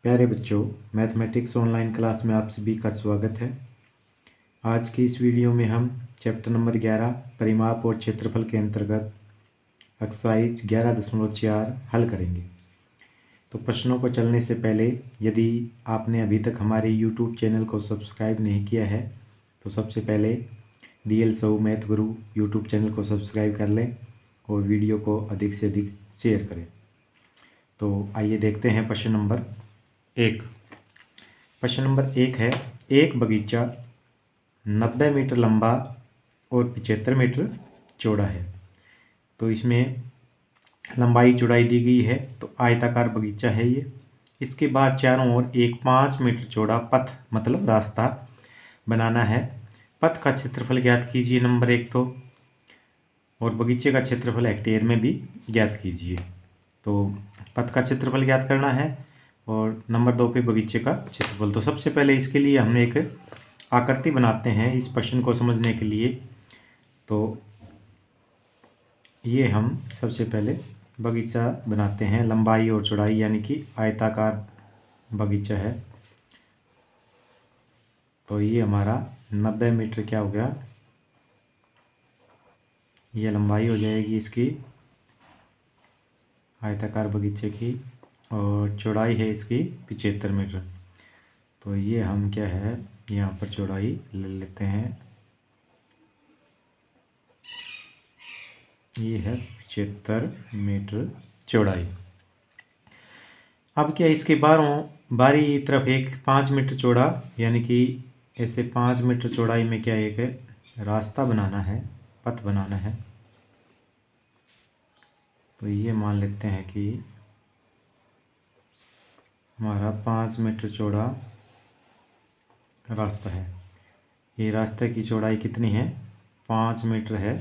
प्यारे बच्चों, mathematics online class में आप सभी का स्वागत है। आज की इस वीडियो में हम चैप्टर नंबर 11 परिमाप और क्षेत्रफल के अंतर्गत एक्सरसाइज 11.4 हल करेंगे। तो प्रश्नों को चलने से पहले यदि आपने अभी तक हमारे YouTube चैनल को सब्सक्राइब नहीं किया है तो सबसे पहले DL सौ मैथ गुरु YouTube चैनल को सब्सक्राइब कर लें और वीडियो को अधिक से अधिक शेयर करें। तो आइए देखते हैं प्रश्न नंबर 1। प्रश्न नंबर 1 है, एक बगीचा 90 मीटर लंबा और 75 मीटर चौड़ा है। तो इसमें लंबाई चौड़ाई दी गई है। तो आयताकार बगीचा है ये। इसके बाद चारों ओर एक 5 मीटर चौड़ा पथ मतलब रास्ता बनाना है। पथ का क्षेत्रफल ज्ञात कीजिए नंबर 1 तो, और बगीचे का क्षेत्रफल हेक्टेयर में भी ज्ञात कीजिए। तो पथ का क्षेत्रफल ज्ञात करना है और नंबर 2 पे बगीचे का क्षेत्रफल। तो सबसे पहले इसके लिए हम एक आकृति बनाते हैं इस प्रश्न को समझने के लिए। तो ये हम सबसे पहले बगीचा बनाते हैं, लंबाई और चौड़ाई यानी कि आयताकार बगीचा है। तो ये हमारा 90 मीटर क्या हो गया, ये लंबाई हो जाएगी इसकी आयताकार बगीचे की, और चौड़ाई है इसकी 75 मीटर। तो ये हम क्या है यहाँ पर चौड़ाई ले लेते हैं, ये है 75 मीटर चौड़ाई। अब क्या इसके बारी तरफ एक 5 मीटर चौड़ा यानी कि ऐसे 5 मीटर चौड़ाई में क्या एक रास्ता बनाना है, पथ बनाना है। तो ये मान लेते हैं कि हमारा 5 मीटर चौड़ा रास्ता है। ये रास्ते की चौड़ाई कितनी है, 5 मीटर है,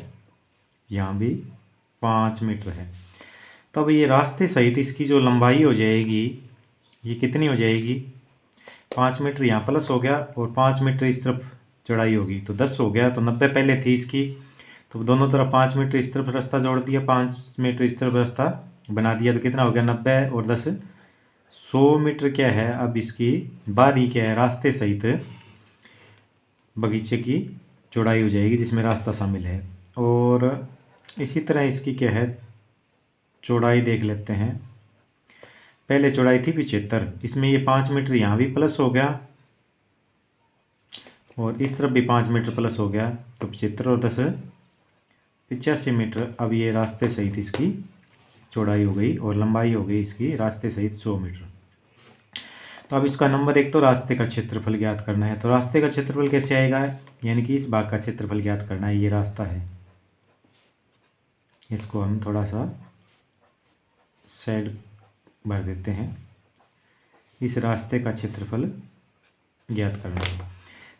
यहाँ भी 5 मीटर है। तो अब ये रास्ते सहित इसकी जो लंबाई हो जाएगी ये कितनी हो जाएगी, 5 मीटर यहाँ प्लस हो गया और 5 मीटर इस तरफ चौड़ाई होगी तो 10 हो गया। तो 90 पहले थी इसकी, तो दोनों तरफ 5 मीटर इस तरफ रास्ता जोड़ दिया, 5 मीटर इस तरफ रास्ता बना दिया। तो कितना हो गया, 90 और 10 100 मीटर क्या है। अब इसकी बारी क्या है, रास्ते सहित बगीचे की चौड़ाई हो जाएगी जिसमें रास्ता शामिल है। और इसी तरह इसकी क्या है चौड़ाई देख लेते हैं। पहले चौड़ाई थी 75, इसमें ये 5 मीटर यहाँ भी प्लस हो गया और इस तरफ भी 5 मीटर प्लस हो गया। तो 75 और 10 85 मीटर। अब ये रास्ते सहित इसकी चौड़ाई हो गई और लंबाई हो गई इसकी रास्ते सहित 100 मीटर। तो अब इसका नंबर 1 तो रास्ते का क्षेत्रफल ज्ञात करना है। तो रास्ते का क्षेत्रफल कैसे आएगा, यानी कि इस भाग का क्षेत्रफल ज्ञात करना है। ये रास्ता है, इसको हम थोड़ा सा साइड भर देते हैं। इस रास्ते का क्षेत्रफल ज्ञात करना है।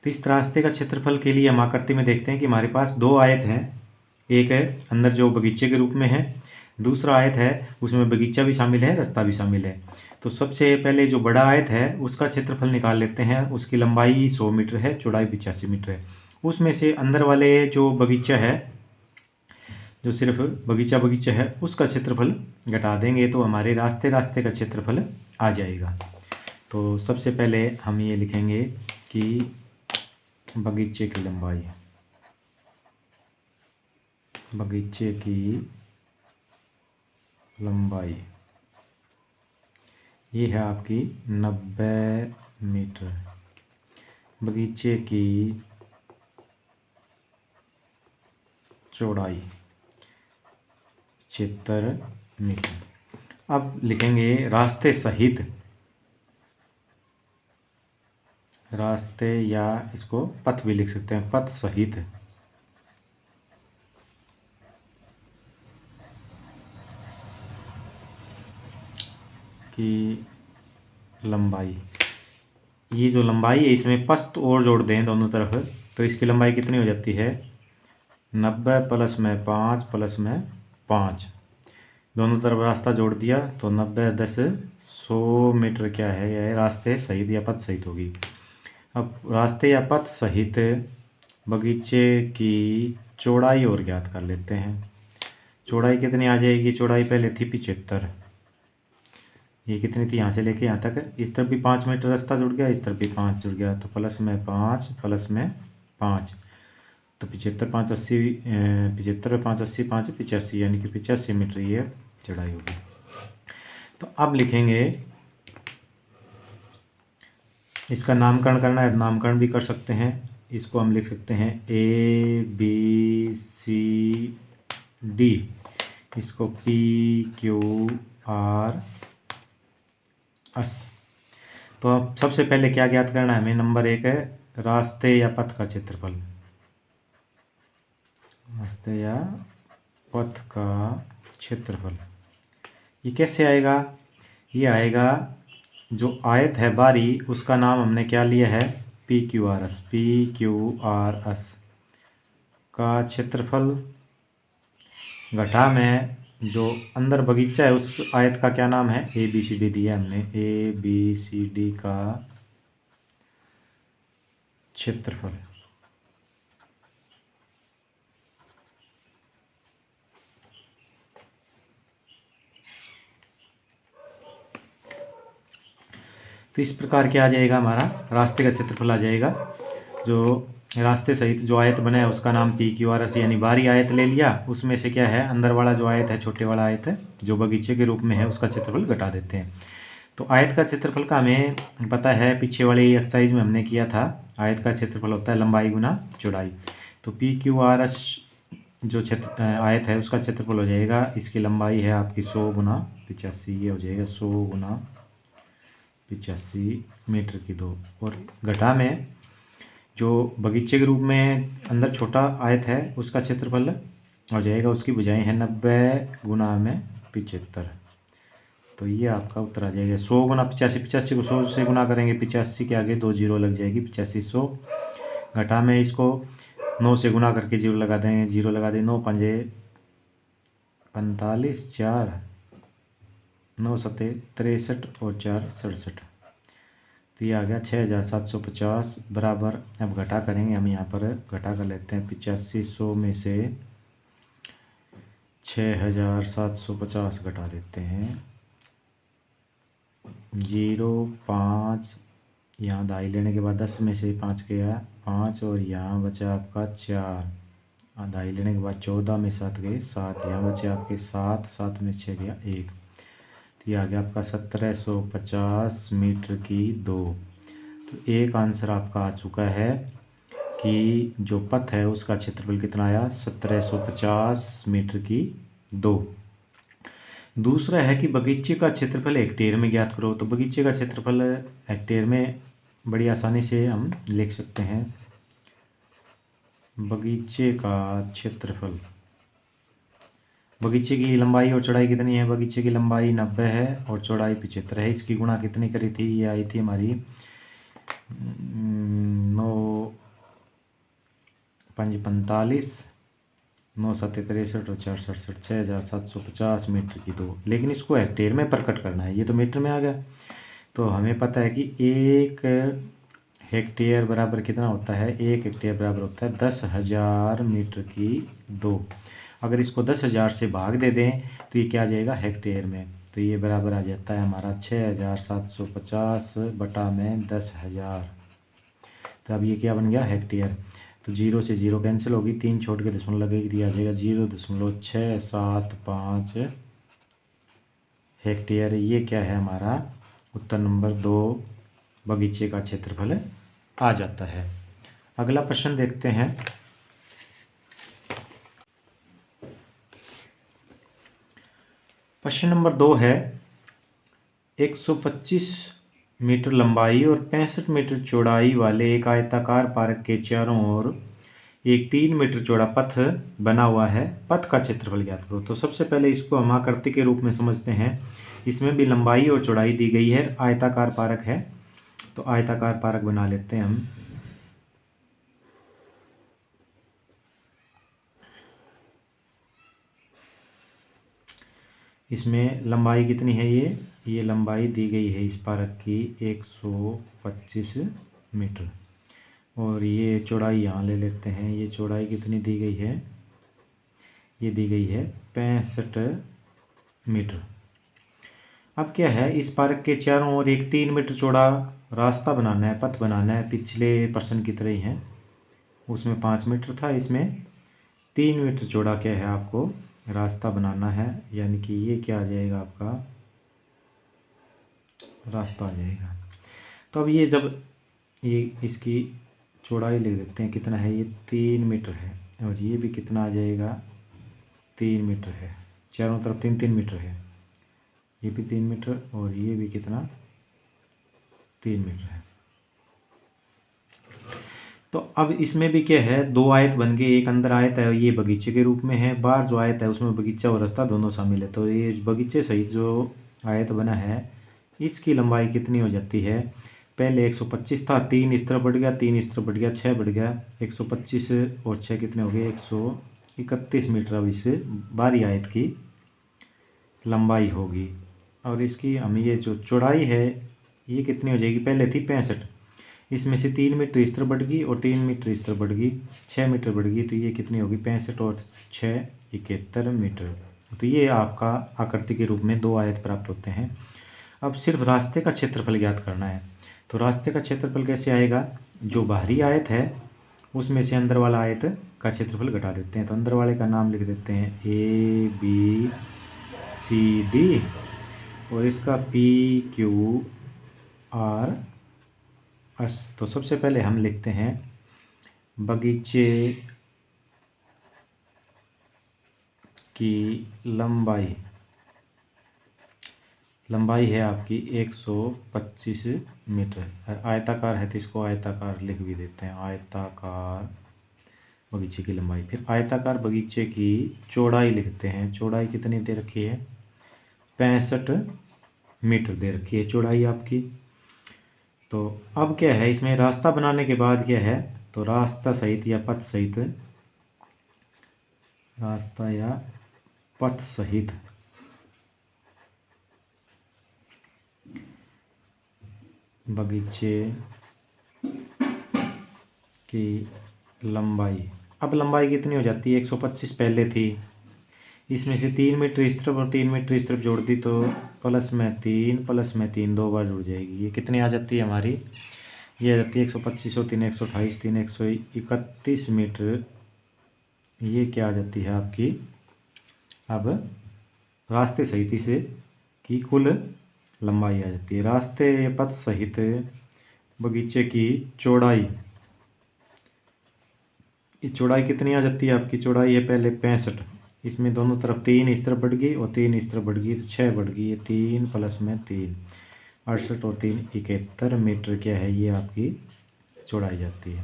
तो इस रास्ते का क्षेत्रफल के लिए हम आकृति में देखते हैं कि हमारे पास 2 आयत हैं। एक है अंदर जो बगीचे के रूप में है, दूसरा आयत है उसमें बगीचा भी शामिल है, रास्ता भी शामिल है। तो सबसे पहले जो बड़ा आयत है उसका क्षेत्रफल निकाल लेते हैं। उसकी लंबाई 100 मीटर है, चौड़ाई 85 मीटर है। उसमें से अंदर वाले जो बगीचा है, जो सिर्फ बगीचा है, उसका क्षेत्रफल घटा देंगे तो हमारे रास्ते का क्षेत्रफल आ जाएगा। तो सबसे पहले हम ये लिखेंगे कि बगीचे की लंबाई, बगीचे की लंबाई ये है आपकी 90 मीटर। बगीचे की चौड़ाई 75 मीटर। अब लिखेंगे रास्ते सहित, रास्ते या इसको पथ भी लिख सकते हैं, पथ सहित की लंबाई। ये जो लंबाई है इसमें पथ और जोड़ दें दोनों तरफ तो इसकी लंबाई कितनी हो जाती है, 90 प्लस में 5 प्लस में 5, दोनों तरफ रास्ता जोड़ दिया तो 90 10 100 मीटर क्या है, यह रास्ते सहित या पथ सहित होगी। अब रास्ते या पथ सहित बगीचे की चौड़ाई और ज्ञात कर लेते हैं। चौड़ाई कितनी आ जाएगी, चौड़ाई पहले थी 75, ये कितनी थी, यहाँ से लेके यहाँ तक, इस तरफ भी 5 मीटर रास्ता जुड़ गया, इस तरफ भी 5 जुड़ गया, तो प्लस में 5 प्लस में 5, तो 75 5 80, 75 5 80 5 85, यानी कि 85 मीटर ये चौड़ाई होगी। तो अब लिखेंगे, इसका नामकरण करना है, नामकरण भी कर सकते हैं। इसको हम लिख सकते हैं ABCD, इसको PQRS। तो अब सबसे पहले क्या ज्ञात करना है हमें, नंबर 1 है रास्ते या पथ का क्षेत्रफल। रास्ते या पथ का क्षेत्रफल ये कैसे आएगा, ये आएगा, जो आयत है बारी उसका नाम हमने क्या लिया है, PQRS। PQRS का क्षेत्रफल घटा में जो अंदर बगीचा है उस आयत का क्या नाम है, ABCD दिया हमने, ABCD का क्षेत्रफल। तो इस प्रकार क्या आ जाएगा, हमारा रास्ते का क्षेत्रफल आ जाएगा। जो रास्ते सहित जो आयत बना है उसका नाम PQRS, यानी बाहरी आयत ले लिया, उसमें से क्या है, अंदर वाला जो आयत है, छोटे वाला आयत है जो बगीचे के रूप में है, उसका क्षेत्रफल घटा देते हैं। तो आयत का क्षेत्रफल का हमें पता है, पीछे वाली एक्सरसाइज में हमने किया था, आयत का क्षेत्रफल होता है लंबाई गुना चौड़ाई। तो PQRS जो क्षेत्र आयत है उसका क्षेत्रफल हो जाएगा, इसकी लंबाई है आपकी 100 गुना 85, ये हो जाएगा 100 गुना 85 मीटर की 2। और घटा में जो बगीचे के रूप में अंदर छोटा आयत है उसका क्षेत्रफल हो जाएगा, उसकी भुजाएं हैं 90 गुना में 75। तो ये आपका उत्तर आ जाएगा 100 गुना 85, 85 को 100 से गुना करेंगे, 85 के आगे 2 जीरो लग जाएगी, 85 100। घटा में इसको 9 से गुना करके जीरो लगा देंगे, जीरो लगा दें, 9 पंजे 45, 4 9 सते 63 और 4 67। तो ये आ गया 6750 बराबर। अब घटा करेंगे हम, यहाँ पर घटा कर लेते हैं, 85 100 में से 6750 घटा देते हैं, 0 5, यहाँ दाई लेने के बाद 10 में से 5 गया 5, और यहाँ बचा आपका 4, दाई लेने के बाद 14 में 7 गए 7, यहाँ बचे आपके 7, 7 में 6 गया 1। तो ये आ गया आपका 1750 मीटर की 2। तो एक आंसर आपका आ चुका है कि जो पथ है उसका क्षेत्रफल कितना आया, 1750 मीटर की 2। दूसरा है कि बगीचे का क्षेत्रफल हेक्टेयर में ज्ञात करो। तो बगीचे का क्षेत्रफल हेक्टेयर में बड़ी आसानी से हम लिख सकते हैं, बगीचे का क्षेत्रफल, बगीचे की लंबाई और चौड़ाई कितनी है, बगीचे की लंबाई 90 है और चौड़ाई 75 है, इसकी गुणा कितनी करी थी, ये आई थी हमारी 9 5 45, 9 7 63 और 4 67, 6750 मीटर की 2। लेकिन इसको हेक्टेयर में प्रकट करना है, ये तो मीटर में आ गया। तो हमें पता है कि 1 हेक्टेयर बराबर कितना होता है, 1 हेक्टेयर बराबर होता है 10,000 मीटर की 2। अगर इसको 10,000 से भाग दे दें तो ये क्या आ जाएगा, हेक्टेयर में। तो ये बराबर आ जाता है हमारा 6750 बटा में 10,000। तो अब ये क्या बन गया, हेक्टेयर। तो 0 से 0 कैंसिल होगी, 3 छोड़ के दशमलव लगेगी, आ जाएगा 0.675 हेक्टेयर। ये क्या है हमारा उत्तर नंबर 2 बगीचे का क्षेत्रफल आ जाता है। अगला प्रश्न देखते हैं। प्रश्न नंबर 2 है, 125 मीटर लंबाई और 65 मीटर चौड़ाई वाले एक आयताकार पार्क के चारों ओर एक 3 मीटर चौड़ा पथ बना हुआ है, पथ का क्षेत्रफल ज्ञात करो। तो सबसे पहले इसको हम आकृति के रूप में समझते हैं, इसमें भी लंबाई और चौड़ाई दी गई है, आयताकार पार्क है, तो आयताकार पार्क बना लेते हैं हम। इसमें लंबाई कितनी है, ये लंबाई दी गई है इस पार्क की 125 मीटर, और ये चौड़ाई यहाँ ले लेते हैं, ये चौड़ाई कितनी दी गई है, ये दी गई है 65 मीटर। अब क्या है, इस पार्क के चारों ओर एक 3 मीटर चौड़ा रास्ता बनाना है, पथ बनाना है, पिछले प्रश्न की तरह ही है। उसमें 5 मीटर था, इसमें 3 मीटर चौड़ा क्या है आपको रास्ता बनाना है, यानी कि ये क्या आ जाएगा आपका रास्ता आ जाएगा। तो अब ये जब ये इसकी चौड़ाई लिख देते हैं, कितना है ये 3 मीटर है, और ये भी कितना आ जाएगा 3 मीटर है, चारों तरफ 3-3 मीटर है, ये भी 3 मीटर और ये भी कितना 3 मीटर है। तो अब इसमें भी क्या है, दो आयत बन गए, एक अंदर आयत है ये बगीचे के रूप में है, बाहर जो आयत है उसमें बगीचा और रास्ता दोनों शामिल है। तो ये बगीचे सहित जो आयत बना है इसकी लंबाई कितनी हो जाती है, पहले 125 था, 3 इस तरफ बढ़ गया, 3 इस तरफ बढ़ गया, 6 बढ़ गया, 125 और 6 कितने हो गए 131 मीटर। अब इस बाहरी आयत की लंबाई होगी, और इसकी हम ये जो चौड़ाई है ये कितनी हो जाएगी, पहले थी 65, इसमें से 3 मीटर इस तरफ बढ़ गई और 3 मीटर इस तरफ बढ़ गई, 6 मीटर बढ़ गई, तो ये कितनी होगी 65 और 6 71 मीटर। तो ये आपका आकृति के रूप में दो आयत प्राप्त होते हैं। अब सिर्फ रास्ते का क्षेत्रफल ज्ञात करना है। तो रास्ते का क्षेत्रफल कैसे आएगा, जो बाहरी आयत है उसमें से अंदर वाला आयत का क्षेत्रफल घटा देते हैं। तो अंदर वाले का नाम लिख देते हैं ABCD और इसका PQRS। तो सबसे पहले हम लिखते हैं बगीचे की लंबाई है आपकी 125 मीटर। आयताकार है तो इसको आयताकार लिख भी देते हैं, आयताकार बगीचे की लंबाई। फिर आयताकार बगीचे की चौड़ाई लिखते हैं, चौड़ाई कितनी दे रखी है 65 मीटर दे रखी है चौड़ाई आपकी। तो अब क्या है, इसमें रास्ता बनाने के बाद क्या है, तो रास्ता सहित या पथ सहित, रास्ता या पथ सहित बगीचे की लंबाई। अब लंबाई कितनी हो जाती है 125 पहले थी, इसमें से 3 मीटर इस तरफ और 3 मीटर इस तरफ जोड़ दी तो प्लस में 3 दो बार जुड़ जाएगी। ये कितनी आ जाती है हमारी, ये आ जाती है 125 और 3 128, 3 131 मीटर। ये क्या आ जाती है आपकी अब रास्ते सहित इसे की कुल लंबाई आ जाती है। रास्ते पथ सहित बगीचे की चौड़ाई, चौड़ाई कितनी आ जाती है आपकी, चौड़ाई है पहले 65, इसमें दोनों तरफ 3 इस तरफ बढ़ गई और 3 इस तरफ बढ़ गई तो 6 बढ़ गई, ये 3 प्लस में 3 68 और 3 71 मीटर क्या है ये आपकी चौड़ाई जाती है।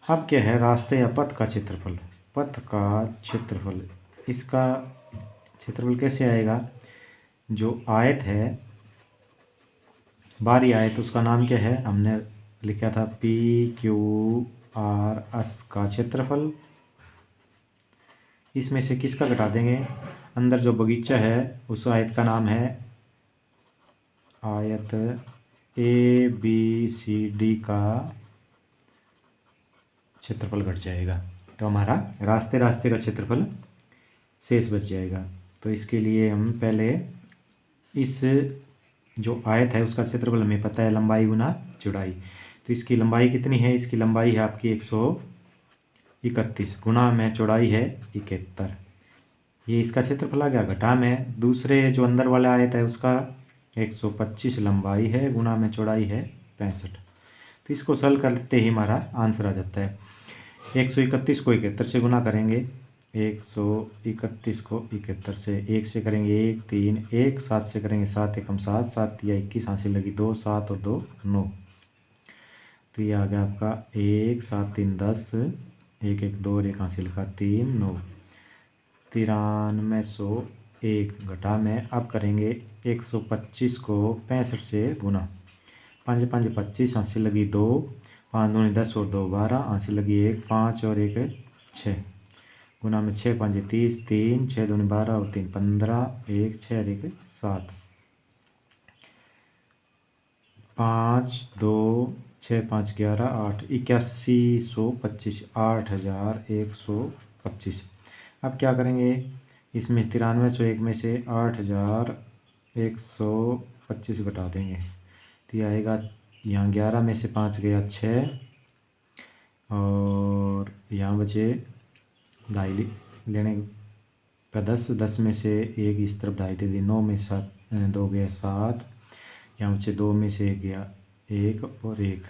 अब क्या है रास्ते या पथ का क्षेत्रफल, पथ का क्षेत्रफल, इसका क्षेत्रफल कैसे आएगा, जो आयत है बाहरी आयत उसका नाम क्या है, हमने लिखा था PQRS का क्षेत्रफल, इसमें से किसका घटा देंगे, अंदर जो बगीचा है उस आयत का नाम है आयत ABCD का क्षेत्रफल घट जाएगा, तो हमारा रास्ते का क्षेत्रफल शेष बच जाएगा। तो इसके लिए हम पहले इस जो आयत है उसका क्षेत्रफल हमें पता है लंबाई गुना चौड़ाई, तो इसकी लंबाई कितनी है, इसकी लंबाई है आपकी 131 गुना में चौड़ाई है 71, ये इसका क्षेत्रफल आ गया। घटा में दूसरे जो अंदर वाला आयत है उसका 125 लंबाई है गुना में चौड़ाई है 65। तो इसको सरल करते ही हमारा आंसर आ जाता है। 131 को 71 से गुना करेंगे, 131 को 71 से, 1 से करेंगे 1 3 1, 7 से करेंगे 7 एकम 7, 7 या 21, हासिल लगी 2, 7 और 2 9, तो ये आ गया आपका 1 7 3 10, 1 1 2 और 1 हासिल का 3 9, 9301 घटा में। अब करेंगे 125 को 65 से गुना, 5 5 25, हासिल लगी 2, 5 दूनी 10 और 2 12, हासिल लगी 1, 5 और 1 6, गुना में 6 5 30, 3 6 दूनी 12 और 3 15, 1 6 और 1 7, 5 2 6 5 11 8, 8125, 8125। अब क्या करेंगे, इसमें 9301 में से 8000 125 घटा देंगे तो ये आएगा, यहाँ 11 में से 5 गया 6 और यहाँ बचे ढाई लेने का 10 में से एक इस तरफ ढाई दे दी, 9 में 2 गया 7, यहाँ बचे 2 में से गया 1 और 1,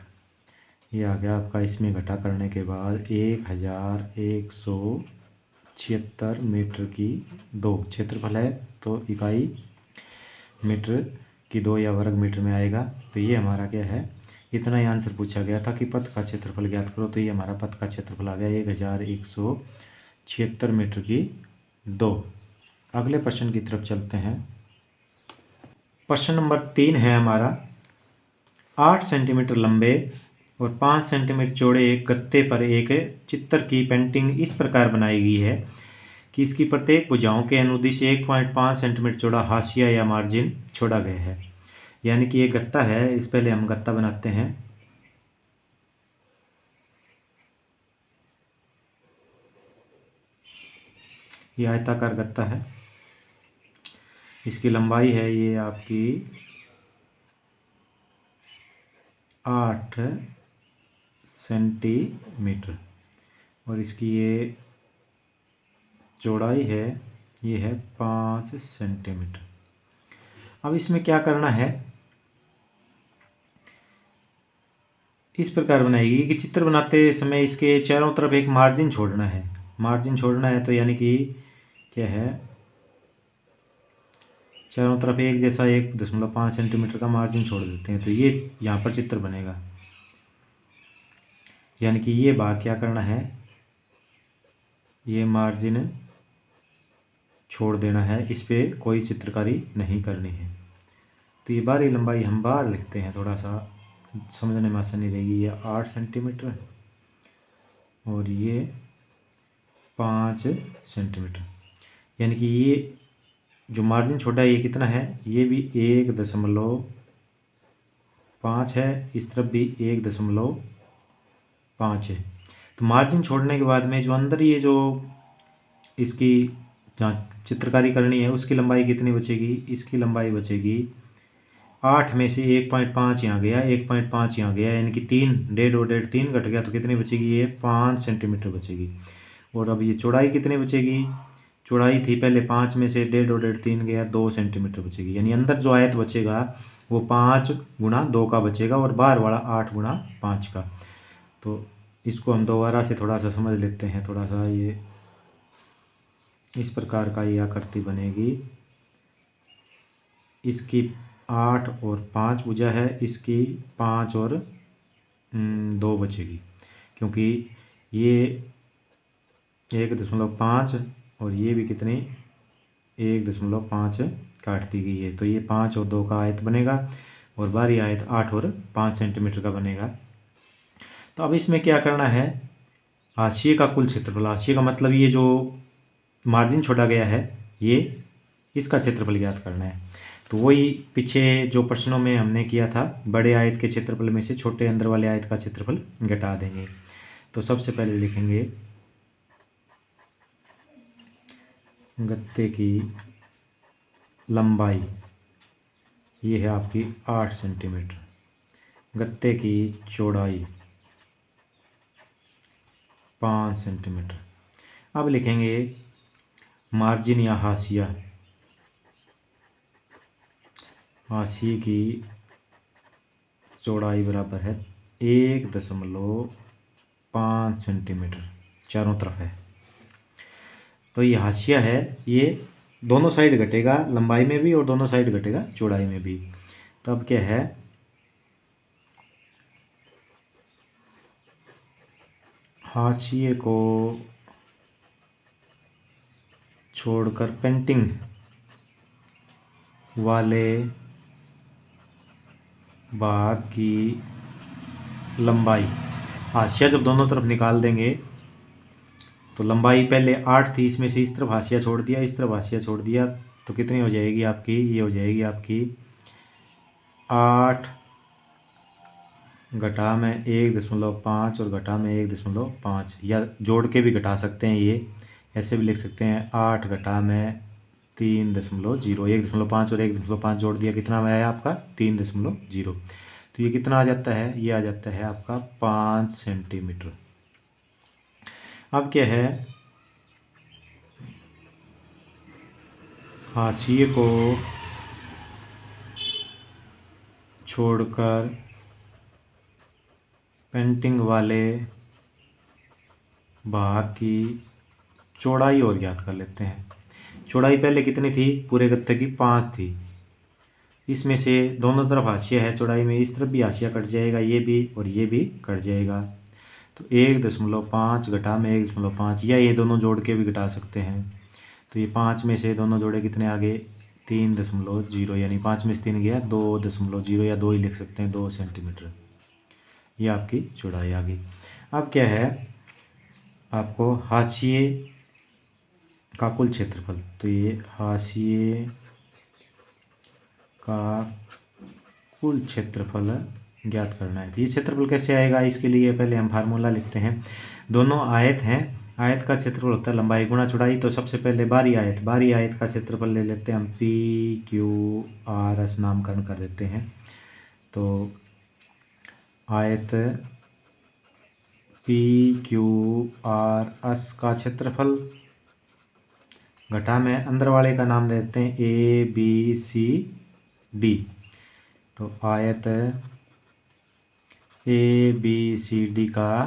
ये आ गया आपका। इसमें घटा करने के बाद 1176 मीटर की 2 क्षेत्रफल है, तो इकाई मीटर की 2 या वर्ग मीटर में आएगा। तो ये हमारा क्या है, इतना ही आंसर पूछा गया था कि पथ का क्षेत्रफल ज्ञात करो, तो ये हमारा पथ का क्षेत्रफल आ गया 1176 मीटर की 2। अगले प्रश्न की तरफ चलते हैं। प्रश्न नंबर 3 है हमारा, 8 सेंटीमीटर लंबे और 5 सेंटीमीटर चौड़े एक गत्ते पर एक चित्र की पेंटिंग इस प्रकार बनाई गई है कि इसकी प्रत्येक भुजाओं के अनुदिश 1.5 सेंटीमीटर चौड़ा हाशिया या मार्जिन छोड़ा गया है। यानी कि ये गत्ता है, इस पहले हम गत्ता बनाते हैं। ये आयताकार गत्ता है, इसकी लंबाई है ये आपकी 8 सेंटीमीटर और इसकी ये चौड़ाई है, ये है 5 सेंटीमीटर। अब इसमें क्या करना है, इस प्रकार बनाएगी कि चित्र बनाते समय इसके चारों तरफ एक मार्जिन छोड़ना है। मार्जिन छोड़ना है तो यानी कि क्या है, चारों तरफ एक जैसा 1.5 सेंटीमीटर का मार्जिन छोड़ देते हैं, तो ये यहाँ पर चित्र बनेगा। यानी कि ये भाग क्या करना है, ये मार्जिन छोड़ देना है, इस पे कोई चित्रकारी नहीं करनी है। तो ये बाहरी लंबाई हम बाहर लिखते हैं, थोड़ा सा समझने में आसानी रहेगी। ये 8 सेंटीमीटर और ये 5 सेंटीमीटर, यानी कि ये जो मार्जिन छोटा है ये कितना है, ये भी 1.5 है, इस तरफ भी 1.5 है। तो मार्जिन छोड़ने के बाद में जो अंदर ये जो इसकी जहाँ चित्रकारी करनी है उसकी लंबाई कितनी बचेगी, इसकी लंबाई बचेगी 8 में से 1.5 यहाँ गया, 1.5 यहाँ गया, यानी कि 3 डेढ़ और डेढ़ 3 घट गया, तो कितनी बचेगी, ये 5 सेंटीमीटर बचेगी। और अब ये चौड़ाई कितनी बचेगी, चौड़ाई थी पहले 5 में से डेढ़ और डेढ़ 3 गया, 2 सेंटीमीटर बचेगी। यानी अंदर जो आयत बचेगा वो 5 गुणा 2 का बचेगा और बाहर वाला 8 गुणा 5 का। तो इसको हम दोबारा से थोड़ा सा समझ लेते हैं, थोड़ा सा ये इस प्रकार का ये आकृति बनेगी। इसकी 8 और 5 भुजा है, इसकी 5 और 2 बचेगी, क्योंकि ये 1.5 और ये भी कितनी 1.5 काट दी गई है, तो ये 5 और 2 का आयत बनेगा और बाहरी आयत 8 और 5 सेंटीमीटर का बनेगा। तो अब इसमें क्या करना है, हाशिए का कुल क्षेत्रफल, हाशिए का मतलब ये जो मार्जिन छोड़ा गया है ये इसका क्षेत्रफल ज्ञात करना है। तो वही पीछे जो प्रश्नों में हमने किया था, बड़े आयत के क्षेत्रफल में से छोटे अंदर वाले आयत का क्षेत्रफल घटा देंगे। तो सबसे पहले लिखेंगे गत्ते की लंबाई, ये है आपकी 8 सेंटीमीटर, गत्ते की चौड़ाई 5 सेंटीमीटर। अब लिखेंगे मार्जिन या हाशिया, हाशिए की चौड़ाई बराबर है 1.5 सेंटीमीटर, चारों तरफ है। तो ये हाशिया है, ये दोनों साइड घटेगा, लंबाई में भी और दोनों साइड घटेगा चौड़ाई में भी। तब क्या है, हाशिए को छोड़कर पेंटिंग वाले भाग की लंबाई, हाशिया जब दोनों तरफ निकाल देंगे तो लंबाई पहले 8 थी, इसमें से इस तरफ हाशिया छोड़ दिया, इस तरफ हाशिया छोड़ दिया, तो कितनी हो जाएगी आपकी, ये हो जाएगी आपकी 8 घटा में 1.5 और घटा में 1.5, या जोड़ के भी घटा सकते हैं, ये ऐसे भी लिख सकते हैं 8 घटा में 3.0, 1.5 और 1.5 जोड़ दिया, कितना में आया आपका 3.0। तो ये कितना आ जाता है, ये आ जाता है आपका 5 सेंटीमीटर। अब क्या है, हाशिए को छोड़कर पेंटिंग वाले भाग की चौड़ाई और ज्ञात कर लेते हैं। चौड़ाई पहले कितनी थी, पूरे गत्ते की 5 थी। इसमें से दोनों तरफ हाशिया है चौड़ाई में, इस तरफ भी हाशिया कट जाएगा, ये भी और ये भी कट जाएगा। तो 1.5 घटा में 1.5, या ये दोनों जोड़ के भी घटा सकते हैं। तो ये 5 में से दोनों जोड़े कितने आ गए, 3.0, यानी 5 में से 3 गया 2.0, या 2 ही लिख सकते हैं, 2 सेंटीमीटर। ये आपकी चौड़ाई आ गई। अब क्या है, आपको हाशिए का कुल क्षेत्रफल, तो ये हाशिए का कुल क्षेत्रफल ज्ञात करना है। तो ये क्षेत्रफल कैसे आएगा, इसके लिए पहले हम फार्मूला लिखते हैं। दोनों आयत हैं, आयत का क्षेत्रफल होता है लंबाई गुणा चौड़ाई। तो सबसे पहले बाहरी आयत का क्षेत्रफल ले लेते हैं हम, पी क्यू आर एस नामकरण कर देते हैं। तो आयत पी क्यू आर एस का क्षेत्रफल घटा में अंदर वाले का नाम देते हैं ए बी सी डी। तो आयत ए बी सी डी का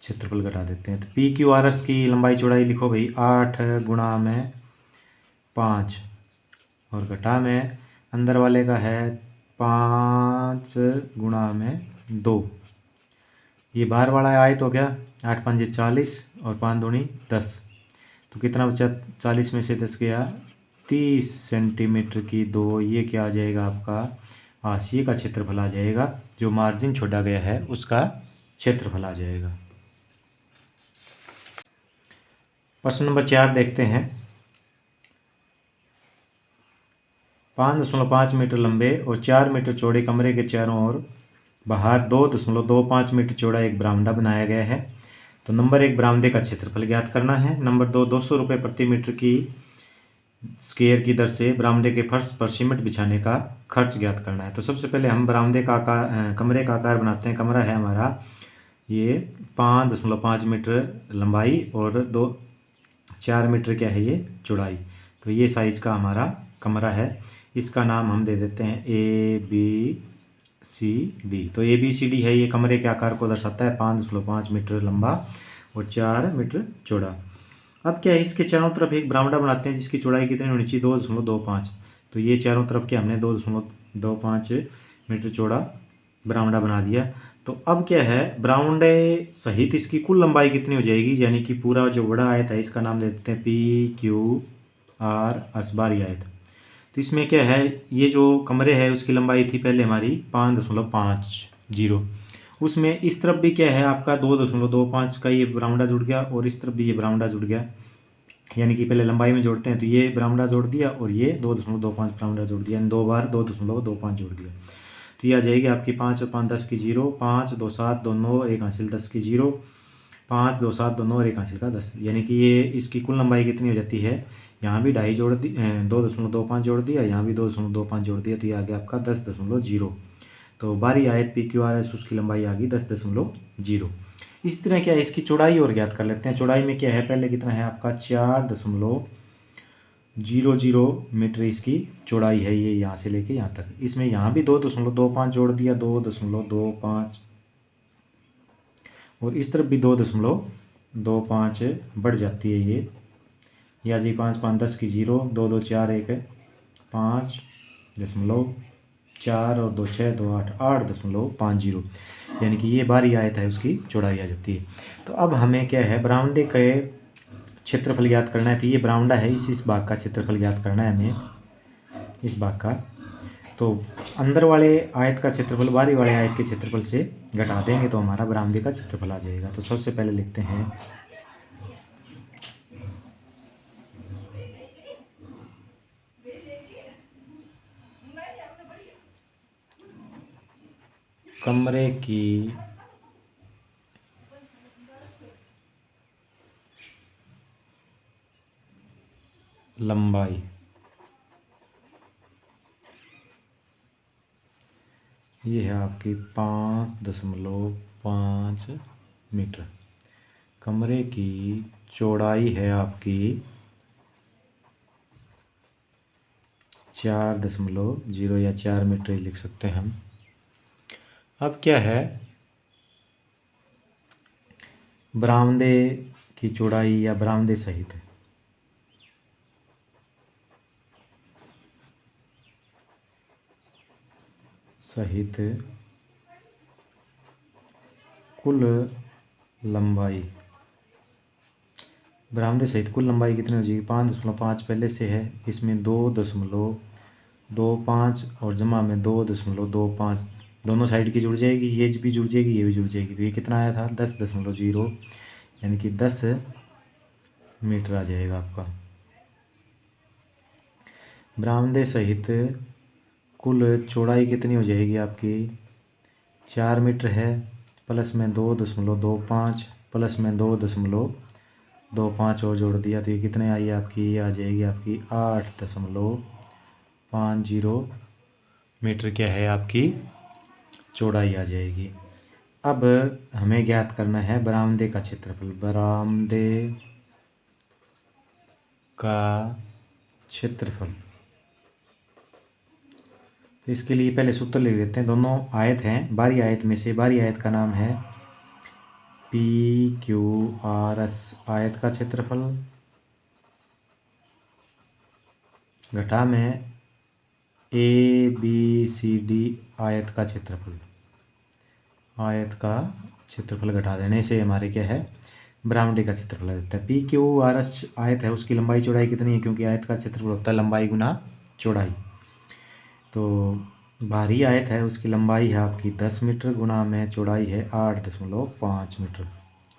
क्षेत्रफल घटा देते हैं। तो पी क्यू आर एस की लंबाई चौड़ाई लिखो भाई, 8 गुणा में 5, और घटा में अंदर वाले का है 5 गुणा में 2। ये बाहर वाला आयत हो गया, 8 5 40 और 5 दूनी 10। तो कितना बचा, 40 में से 10 गया, 30 सेंटीमीटर की 2। ये क्या आ जाएगा आपका, हाशिए का क्षेत्रफल आ जाएगा, जो मार्जिन छोड़ा गया है उसका क्षेत्रफल आ जाएगा। प्रश्न नंबर 4 देखते हैं। 5.5 मीटर लंबे और 4 मीटर चौड़े कमरे के चारों ओर बाहर 2.25 मीटर चौड़ा एक बरामदा बनाया गया है। तो नंबर 1 बरामदे का क्षेत्रफल ज्ञात करना है। नंबर 2, 200 रुपये प्रति मीटर की स्क्वायर की दर से बरामदे के फर्श पर सीमेंट बिछाने का खर्च ज्ञात करना है। तो सबसे पहले हम बरामदे का आकार, कमरे का आकार बनाते हैं। कमरा है हमारा ये 5.5 मीटर लंबाई और 4 मीटर क्या है ये चौड़ाई। तो ये साइज का हमारा कमरा है। इसका नाम हम दे देते हैं ए बी सी डी। तो ए बी सी डी है, ये कमरे के आकार को दर्शाता है, 5.5 मीटर लंबा और 4 मीटर चौड़ा। अब क्या है, इसके चारों तरफ एक बरामदा बनाते हैं जिसकी चौड़ाई कितनी होनी चाहिए, 2.25। तो ये चारों तरफ क्या हमने 2.25 मीटर चौड़ा बरामदा बना दिया। तो अब क्या है, बरामदे सहित इसकी कुल लंबाई कितनी हो जाएगी, यानी कि पूरा जो बड़ा आयत है इसका नाम देते हैं पी क्यू आर एस, बाहरी आयत। तो इसमें क्या है, ये जो कमरे है उसकी लंबाई थी पहले हमारी 5.50। उसमें इस तरफ भी क्या है आपका 2.25 का ये बरामदा जुड़ गया, और इस तरफ भी ये बरामदा जुड़ गया। यानी कि पहले लंबाई में जोड़ते हैं, तो ये बरामदा जोड़ दिया और ये 2.25 बरामदा जोड़ दिया, यानी 2 बार 2.25 जोड़ दिया। तो ये आ जाएगी आपकी 5 और 5 10 की 0, 5 2 7 2 9 1 हासिल 10 की 0, 5 2 7 2 9 और 1 हासिल का 10। यानी कि ये इसकी कुल लंबाई कितनी हो जाती है, यहाँ भी 2.5 जोड़ दी, 2.25 जोड़ दिया, यहाँ भी 2.25 जोड़ दिया, तो ये आ गया आपका 10.0। तो बाहरी आयत पी क्यू आर एस उसकी लंबाई आ गई 10.0। इस तरह क्या है, इसकी चौड़ाई और ज्ञात कर लेते हैं। चौड़ाई में क्या है, पहले कितना है आपका 4.00 मीटर इसकी चौड़ाई है, ये यहाँ से लेके यहाँ तक। इसमें यहाँ भी 2.25 जोड़ दिया, 2.25, और इस तरफ भी 2.25 बढ़ जाती है ये। या जी 5 5 10 की 0, 2 2 4 1 5.4 और 2 6 2 8 8.50। यानी कि ये बाहरी आयत है उसकी चौड़ाई आ जाती है। तो अब हमें क्या है, बरामदे के क्षेत्रफल ज्ञात करना है। तो ये बरामदा है, इस भाग का क्षेत्रफल ज्ञात करना है हमें, इस भाग का। तो अंदर वाले आयत का क्षेत्रफल बाहरी वाले आयत के क्षेत्रफल से घटा देंगे तो हमारा बरामदे का क्षेत्रफल आ जाएगा। तो सबसे पहले लिखते हैं कमरे की लंबाई, ये है आपकी 5.5 मीटर। कमरे की चौड़ाई है आपकी 4.0 या 4 मीटर ही लिख सकते हैं हम। अब क्या है, बरामदे की चौड़ाई या बरामदे सहित कुल लंबाई, बरामदे सहित कुल लंबाई कितनी हो जाएगी, 5.5 पहले से है, इसमें 2.25 और जमा में 2.25 दोनों साइड की जुड़ जाएगी, ये भी जुड़ जाएगी, ये भी जुड़ जाएगी, तो ये कितना आया था 10.0, यानी कि 10 मीटर आ जाएगा आपका। बरामदे सहित कुल चौड़ाई कितनी हो जाएगी आपकी, 4 मीटर है, प्लस में 2.25 प्लस में 2.25 और जोड़ दिया, तो ये कितने आई आपकी, ये आ जाएगी आपकी 8.50 मीटर क्या है आपकी चौड़ाई आ जाएगी। अब हमें ज्ञात करना है बरामदे का क्षेत्रफल। बरामदे का क्षेत्रफल, तो इसके लिए पहले सूत्र लिख देते हैं। दोनों आयत हैं, बाहरी आयत में से बाहरी आयत का नाम है PQRS आयत का क्षेत्रफल, घटा में ABCD आयत का क्षेत्रफल। आयत का क्षेत्रफल घटा देने से हमारे क्या है, बरामदे का क्षेत्रफल आ जाता है। PQRS आयत है, उसकी लंबाई चौड़ाई कितनी है, क्योंकि आयत का क्षेत्रफल होता है लंबाई गुना चौड़ाई। तो बाहरी आयत है, उसकी लंबाई है आपकी 10 मीटर, गुना में चौड़ाई है 8.5 मीटर,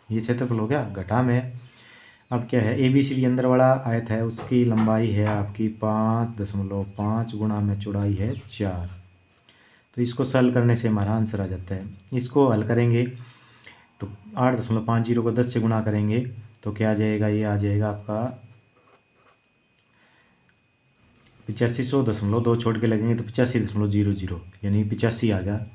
ये क्षेत्रफल हो गया। घटा में अब क्या है, ABCD अंदर वाला आयत है, उसकी लंबाई है आपकी 5.5 गुना में चौड़ाई है 4। तो इसको सरल करने से हमारा आंसर आ जाता है। इसको हल करेंगे तो 8.50 को 10 से गुना करेंगे तो क्या आ जाएगा, ये आ जाएगा आपका 8500 दो छोड़ के लगेंगे तो 85.00, यानी 85 आ गया।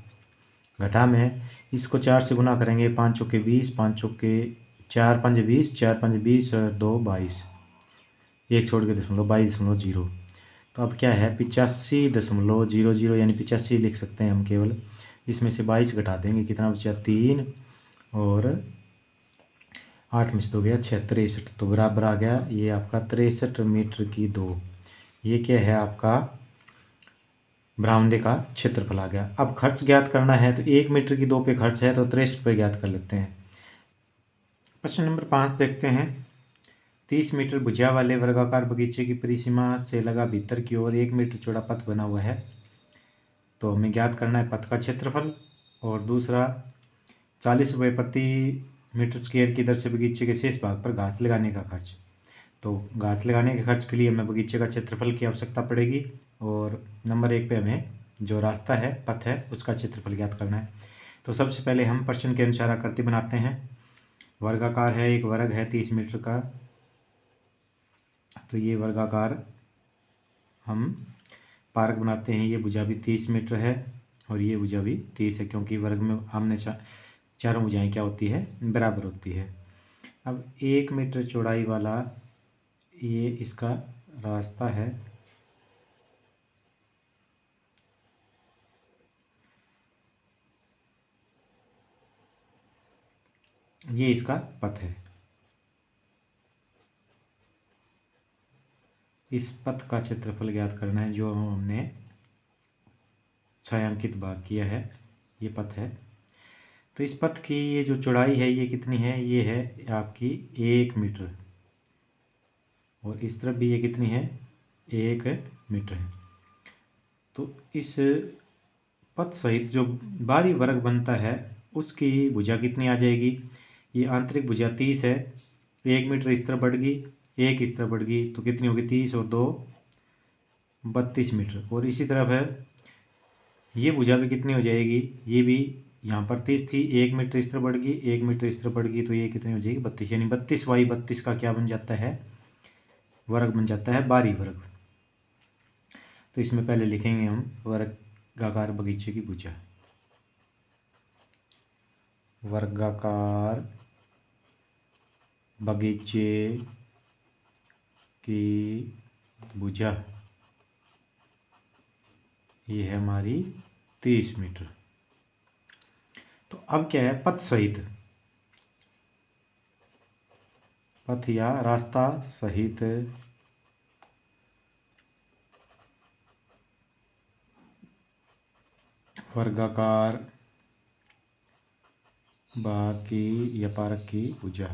घटा में इसको 4 से गुना करेंगे, 5 चौके 20, 5 चौके 4 5 20, 4 5 20 और 2 22, एक छोड़ के 22.0। तो अब क्या है 85.00, यानी 85 लिख सकते हैं हम केवल। इसमें से 22 घटा देंगे, कितना बचा 3, और 8 में से 2 गया 6, 63, तो बराबर आ गया ये आपका 63 मीटर की 2। ये क्या है आपका बरामदे का क्षेत्रफल आ गया। अब खर्च ज्ञात करना है, तो 1 मीटर की 2 पे खर्च है तो 63 रुपये ज्ञात कर लेते हैं। प्रश्न नंबर 5 देखते हैं। 30 मीटर भुजा वाले वर्गाकार बगीचे की परिसीमा से लगा भीतर की ओर 1 मीटर चौड़ा पथ बना हुआ है। तो हमें ज्ञात करना है पथ का क्षेत्रफल, और दूसरा 40 रुपये प्रति मीटर स्क्वायर की दर से बगीचे के शेष भाग पर घास लगाने का खर्च। तो घास लगाने के खर्च के लिए हमें बगीचे का क्षेत्रफल की आवश्यकता पड़ेगी, और नंबर 1 पे हमें जो रास्ता है, पथ है, उसका क्षेत्रफल ज्ञात करना है। तो सबसे पहले हम प्रश्न के अनुसार आकृति बनाते हैं। वर्गाकार है, एक वर्ग है 30 मीटर का, तो ये वर्गाकार हम पार्क बनाते हैं। ये भुजा भी 30 मीटर है और ये भुजा भी 30 है, क्योंकि वर्ग में आमने चारों भुजाएं क्या होती है, बराबर होती है। अब 1 मीटर चौड़ाई वाला ये इसका रास्ता है, ये इसका पथ है। इस पथ का क्षेत्रफल ज्ञात करना है, जो हमने छायांकित भाग किया है, ये पथ है। तो इस पथ की ये जो चौड़ाई है ये कितनी है, ये है आपकी 1 मीटर, और इस तरफ भी ये कितनी है, 1 मीटर है। तो इस पथ सहित जो बाहरी वर्ग बनता है उसकी भुजा कितनी आ जाएगी, ये आंतरिक भुजा 30 है, 1 मीटर इस तरफ बढ़ गई, 1 इस तरफ बढ़ गई, तो कितनी होगी 30 और 2 32 मीटर। और इसी तरफ है ये भुजा भी कितनी हो जाएगी, ये भी यहाँ पर 30 थी, 1 मीटर इस तरफ बढ़ गई, 1 मीटर इस तरफ बढ़ गई, तो ये कितनी हो जाएगी 32, यानी 32 बाई 32 का क्या बन जाता है वर्ग बन जाता है बाहरी वर्ग। तो इसमें पहले लिखेंगे हम वर्गाकार बगीचे की भुजा। वर्गाकार बगीचे की भुजा ये है हमारी 30 मीटर। तो अब क्या है, पथ सहित, पथ या रास्ता सहित वर्गाकार भाग की या पारक की भुजा,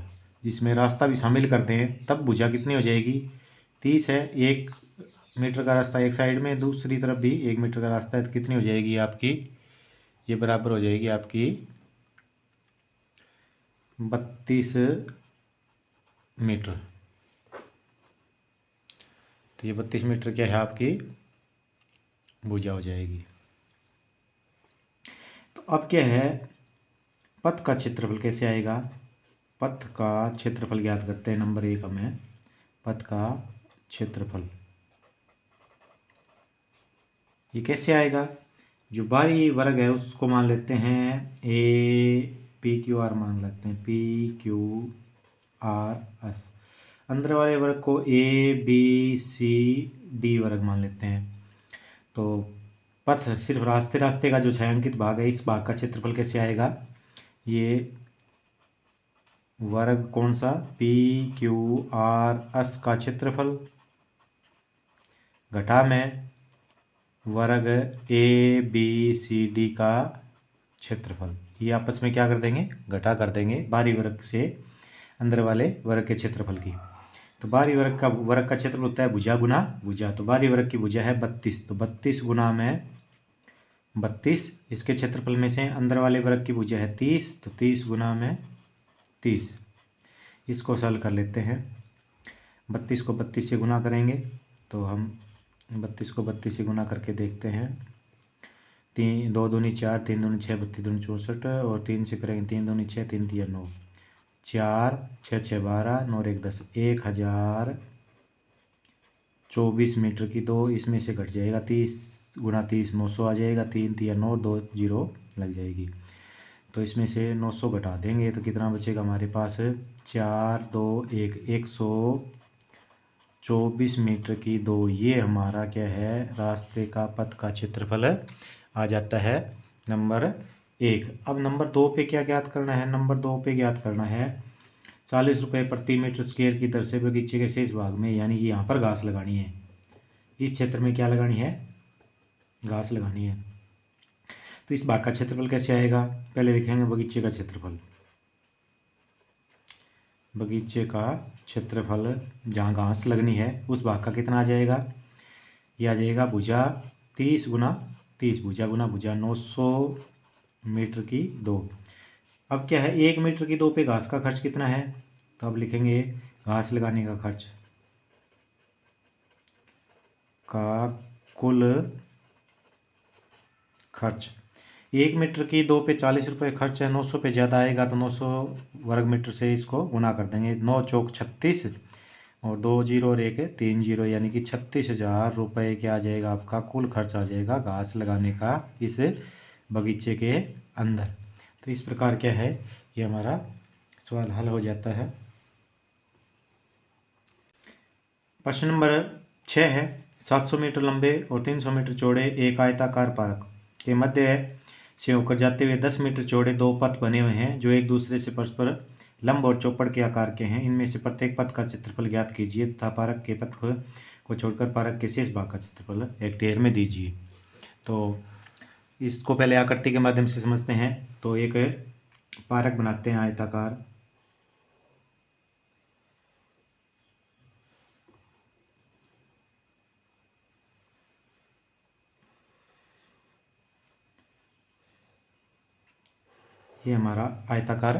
जिसमें रास्ता भी शामिल करते हैं, तब भुजा कितनी हो जाएगी, 30 है। 1 मीटर का रास्ता एक साइड में, दूसरी तरफ भी 1 मीटर का रास्ता है, तो कितनी हो जाएगी आपकी, ये बराबर हो जाएगी आपकी 32 मीटर। तो ये 32 मीटर क्या है आपकी भुजा हो जाएगी। तो अब क्या है, पथ का क्षेत्रफल कैसे आएगा, पथ का क्षेत्रफल ज्ञात करते हैं। नंबर 1 हमें पथ का क्षेत्रफल ये कैसे आएगा, जो बाहरी वर्ग है उसको मान लेते हैं ए पी क्यू आर, मान लेते हैं पी क्यू आर एस, अंदर वाले वर्ग को ए बी सी डी वर्ग मान लेते हैं। तो पथ सिर्फ रास्ते रास्ते का जो छायांकित भाग है, इस भाग का क्षेत्रफल कैसे आएगा, ये वर्ग कौन सा, पी क्यू आर एस का क्षेत्रफल घटा में वर्ग ए बी सी डी का क्षेत्रफल, ये आपस में क्या कर देंगे, घटा कर देंगे बाहरी वर्ग से अंदर वाले वर्ग के क्षेत्रफल की। तो बाहरी वर्ग का क्षेत्रफल होता है भुजा गुना भुजा। तो बाहरी वर्ग की भुजा है 32, तो 32 गुना में 32, इसके क्षेत्रफल में से अंदर वाले वर्ग की भुजा है 30, तो 30 गुना में 30। इसको सरल कर लेते हैं, 32 को 32 से गुना करेंगे, तो हम 32 को 32 से गुना करके देखते हैं, 3 2 दूनी 4, 3 दूनी 6, 32 दूनी 64, और 3 से करेंगे 3 दूनी 6, 3 तिया 9, 4 6 6 12, 9 1 10, 1024 मीटर की। दो इसमें से घट जाएगा, 30 गुना 30 900 आ जाएगा, 3 तिया 9, 2 जीरो लग जाएगी। तो इसमें से 900 घटा देंगे तो कितना बचेगा हमारे पास, 4 2 1 124 मीटर की दो, ये हमारा क्या है, रास्ते का पथ का क्षेत्रफल आ जाता है नंबर 1। अब नंबर 2 पे क्या ज्ञात करना है, नंबर 2 पे ज्ञात करना है 40 रुपये प्रति मीटर स्क्वायर की दर से बगीचे के शेष भाग में, यानी कि यहाँ पर घास लगानी है, इस क्षेत्र में क्या लगानी है, घास लगानी है। तो इस भाग का क्षेत्रफल कैसे आएगा, पहले लिखेंगे बगीचे का क्षेत्रफल। बगीचे का क्षेत्रफल जहाँ घास लगनी है उस भाग का कितना आ जाएगा, ये आ जाएगा भुजा 30 गुना 30, भुजा गुना भुजा 900 मीटर की दो। अब क्या है, 1 मीटर की दो पे घास का खर्च कितना है, तो अब लिखेंगे घास लगाने का खर्च का कुल खर्च। 1 मीटर की दो पे 40 रुपये खर्च है, 900 पे ज़्यादा आएगा तो 900 वर्ग मीटर से इसको गुना कर देंगे, 9 चौक 36, और 2 जीरो और 1 3 जीरो, यानी कि 36,000 रुपये क्या आ जाएगा, आपका कुल खर्च आ जाएगा घास लगाने का इस बगीचे के अंदर। तो इस प्रकार क्या है, ये हमारा सवाल हल हो जाता है। प्रश्न नंबर 6 है, 700 मीटर लंबे और 300 मीटर चौड़े एक आयताकार पार्क के मध्य से होकर जाते हुए 10 मीटर चौड़े दो पथ बने हुए हैं जो एक दूसरे से परस्पर लंब और चौपड़ के आकार के हैं। इनमें से प्रत्येक पथ का क्षेत्रफल ज्ञात कीजिए तथा पार्क के पथ को छोड़कर पार्क के शेष भाग का क्षेत्रफल हेक्टेयर में दीजिए। तो इसको पहले आकृति के माध्यम से समझते हैं। तो एक पार्क बनाते हैं आयताकार, ये हमारा आयताकार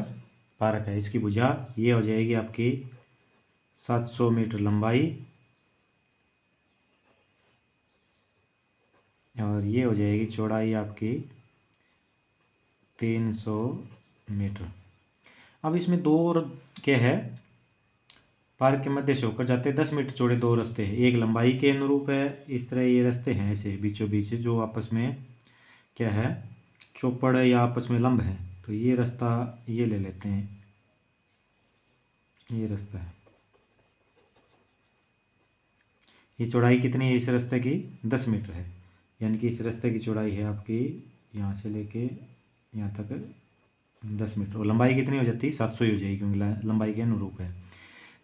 पार्क है। इसकी भुजा ये हो जाएगी आपकी 700 मीटर लंबाई और ये हो जाएगी चौड़ाई आपकी 300 मीटर। अब इसमें दो क्या है, पार्क के मध्य से होकर जाते हैं। 10 मीटर चौड़े दो रास्ते हैं, एक लंबाई के अनुरूप है, इस तरह ये रास्ते हैं ऐसे बीचों बीच जो आपस में क्या है, चौपड़ या आपस में लंब है। तो ये रास्ता ये ले लेते हैं, ये रास्ता है। ये चौड़ाई कितनी है इस रास्ते की? 10 मीटर है, यानी कि इस रास्ते की चौड़ाई है आपकी यहाँ से लेके यहाँ तक 10 मीटर, और लंबाई कितनी हो जाती है? 700 ही हो जाएगी, क्योंकि लंबाई के अनुरूप है।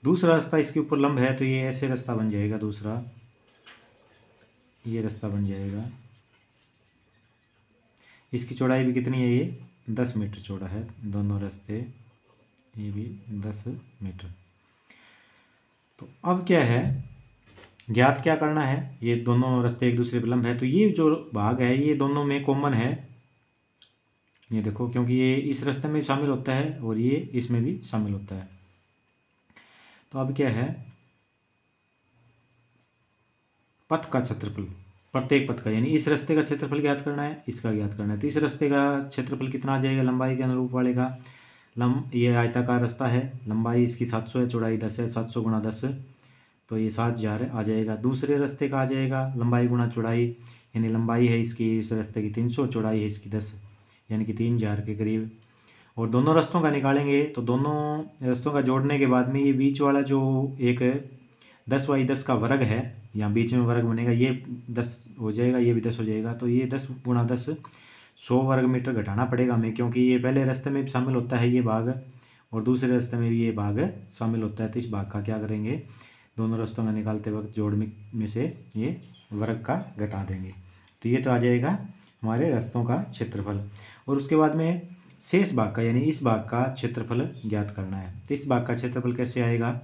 दूसरा रास्ता इसके ऊपर लंब है, तो ये ऐसे रास्ता बन जाएगा, दूसरा ये रास्ता बन जाएगा। इसकी चौड़ाई भी कितनी है? ये 10 मीटर चौड़ा है, दोनों रास्ते ये भी 10 मीटर। तो अब क्या है, ज्ञात क्या करना है? ये दोनों रास्ते एक दूसरे पर लंब है, तो ये जो भाग है ये दोनों में कॉमन है, ये देखो, क्योंकि ये इस रास्ते में शामिल होता है और ये इसमें भी शामिल होता है। तो अब क्या है, पथ का क्षेत्रफल, प्रत्येक पथ का, यानी इस रास्ते का क्षेत्रफल ज्ञात करना है, इसका ज्ञात करना है। तो इस रास्ते का क्षेत्रफल कितना आ जाएगा लंबाई के अनुरूप वाले का? ये आयताकार रास्ता है, लंबाई इसकी 700 है, चौड़ाई 10 है, 700 गुणा 10, तो ये 7000 आ जाएगा। दूसरे रास्ते का आ जाएगा लंबाई गुणा चौड़ाई, यानी लंबाई है इसकी इस रास्ते की 300, चौड़ाई है इसकी 10, यानी कि 3000 के करीब। और दोनों रास्तों का निकालेंगे तो दोनों रास्तों का जोड़ने के बाद में ये बीच वाला जो एक 10/10 का वर्ग है, यहाँ बीच में वर्ग बनेगा, ये 10 हो जाएगा, ये भी 10 हो जाएगा। तो ये 10 गुणा 10 100 वर्ग मीटर घटाना पड़ेगा हमें, क्योंकि ये पहले रास्ते में भी शामिल होता है ये भाग, और दूसरे रास्ते में भी ये भाग शामिल होता है। तो इस भाग का क्या करेंगे, दोनों रास्तों का निकालते वक्त जोड़ में से ये वर्ग का घटा देंगे। तो ये तो आ जाएगा हमारे रास्तों का क्षेत्रफल। और उसके बाद में शेष भाग का, यानी इस भाग का क्षेत्रफल ज्ञात करना है। तो इस भाग का क्षेत्रफल कैसे आएगा?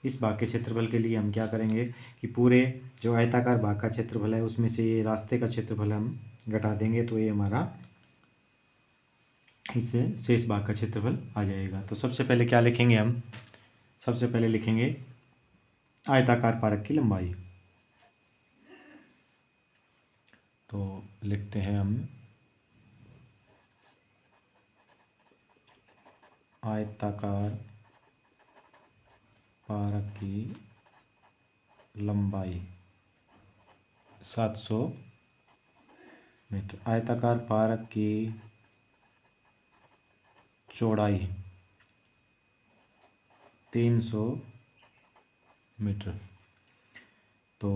इस भाग के क्षेत्रफल के लिए हम क्या करेंगे कि पूरे जो आयताकार भाग का क्षेत्रफल है उसमें से ये रास्ते का क्षेत्रफल हम घटा देंगे, तो ये हमारा इससे शेष भाग का क्षेत्रफल आ जाएगा। तो सबसे पहले क्या लिखेंगे हम? सबसे पहले लिखेंगे आयताकार पारक की लंबाई। तो लिखते हैं हम आयताकार पारक की लंबाई 700 मीटर, आयताकार पारक की चौड़ाई 300 मीटर। तो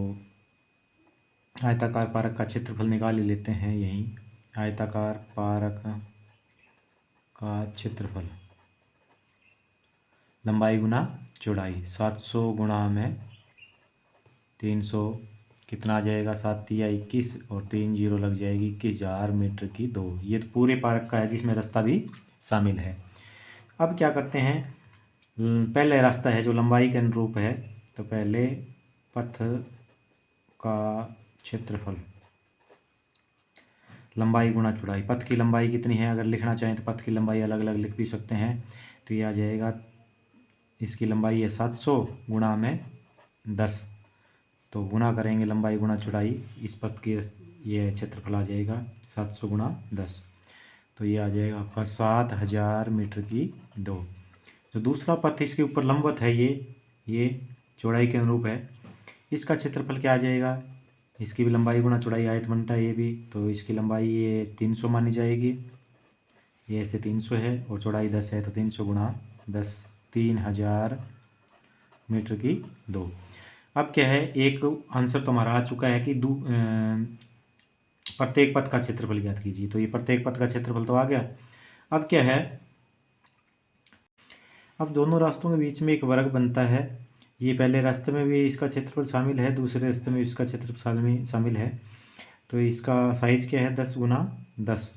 आयताकार पारक का क्षेत्रफल निकाल ही लेते हैं यहीं। आयताकार पारक का क्षेत्रफल लंबाई गुना चौड़ाई 700 गुणा में 300, कितना आ जाएगा? 7 या 21 और 3 जीरो लग जाएगी, 21,000 मीटर की 2। ये तो पूरे पार्क का है जिसमें रास्ता भी शामिल है। अब क्या करते हैं, पहले रास्ता है जो लंबाई के अनुरूप है, तो पहले पथ का क्षेत्रफल लंबाई गुणा चौड़ाई। पथ की लंबाई कितनी है? अगर लिखना चाहें तो पथ की लंबाई अलग अलग लिख भी सकते हैं। तो ये आ जाएगा, इसकी लंबाई है 700 गुणा में 10, तो गुणा करेंगे लंबाई गुणा चौड़ाई, इस पथ की ये क्षेत्रफल आ जाएगा 700 गुणा 10, तो ये आ जाएगा आपका 7000 मीटर की 2। जो दूसरा पथ इसके ऊपर लंबवत है ये चौड़ाई के अनुरूप है, इसका क्षेत्रफल क्या आ जाएगा? इसकी भी लंबाई गुणा चौड़ाई आयत बनता है ये भी, तो इसकी लंबाई ये 300 मानी जाएगी, ये ऐसे 300 है, और चौड़ाई 10 है, तो 300 गुणा 10 3000 मीटर की 2। अब क्या है, एक आंसर तो हमारा आ चुका है कि प्रत्येक पथ का क्षेत्रफल ज्ञात कीजिए। तो ये प्रत्येक पथ का क्षेत्रफल तो आ गया। अब क्या है, अब दोनों रास्तों के बीच में एक वर्ग बनता है। ये पहले रास्ते में भी इसका क्षेत्रफल शामिल है, दूसरे रास्ते में इसका क्षेत्रफल शामिल है। तो इसका साइज क्या है? 10 गुना 10,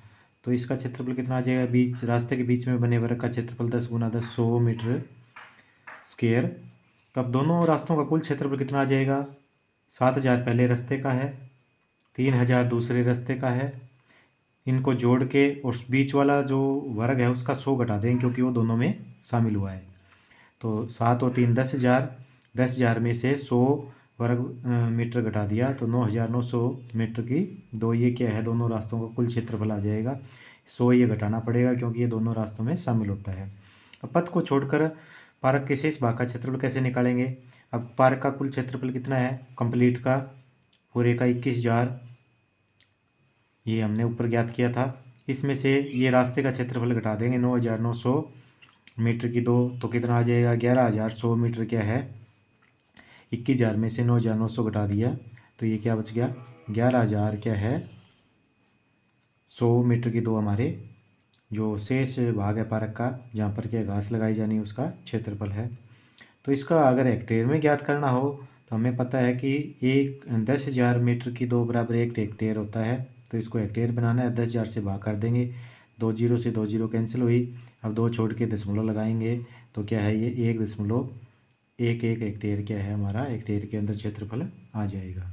तो इसका क्षेत्रफल कितना आ जाएगा? बीच रास्ते के बीच में बने वर्ग का क्षेत्रफल 10 गुना 10 100 मीटर स्क्वेयर। तब दोनों रास्तों का कुल क्षेत्रफल कितना आ जाएगा? 7000 पहले रास्ते का है, 3000 दूसरे रास्ते का है। इनको जोड़ के और बीच वाला जो वर्ग है उसका 100 घटा देंगे, क्योंकि वो दोनों में शामिल हुआ है। तो 7 और 3 10,000, 10,000 में से 100 वर्ग मीटर घटा दिया, तो 9,900 मीटर की 2। ये क्या है, दोनों रास्तों का कुल क्षेत्रफल आ जाएगा। 100 ये घटाना पड़ेगा क्योंकि ये दोनों रास्तों में शामिल होता है। अब पथ को छोड़कर पार्क के शेष भाग का क्षेत्रफल कैसे निकालेंगे। अब पार्क का कुल क्षेत्रफल कितना है कंप्लीट का, पूरे का 21,000, ये हमने ऊपर ज्ञात किया था। इसमें से ये रास्ते का क्षेत्रफल घटा देंगे 9,900 मीटर की 2, तो कितना आ जाएगा 11,100 मीटर क्या है। 21,000 में से 9,900 घटा दिया तो ये क्या बच गया 11,000 क्या है 100 मीटर की 2 हमारे जो शेष भाग है पार्क का, जहाँ पर क्या घास लगाई जानी है उसका क्षेत्रफल है। तो इसका अगर हेक्टेयर में ज्ञात करना हो तो हमें पता है कि 10,000 मीटर की 2 बराबर 1 हेक्टेयर होता है। तो इसको हेक्टेयर बनाना है, 10,000 से भाग कर देंगे, 2 जीरो से 2 जीरो कैंसिल हुई। अब 2 छोड़ के दशमलव लगाएंगे तो क्या है ये 1.11 हेक्टेयर क्या है हमारा हेक्टेयर के अंदर क्षेत्रफल आ जाएगा।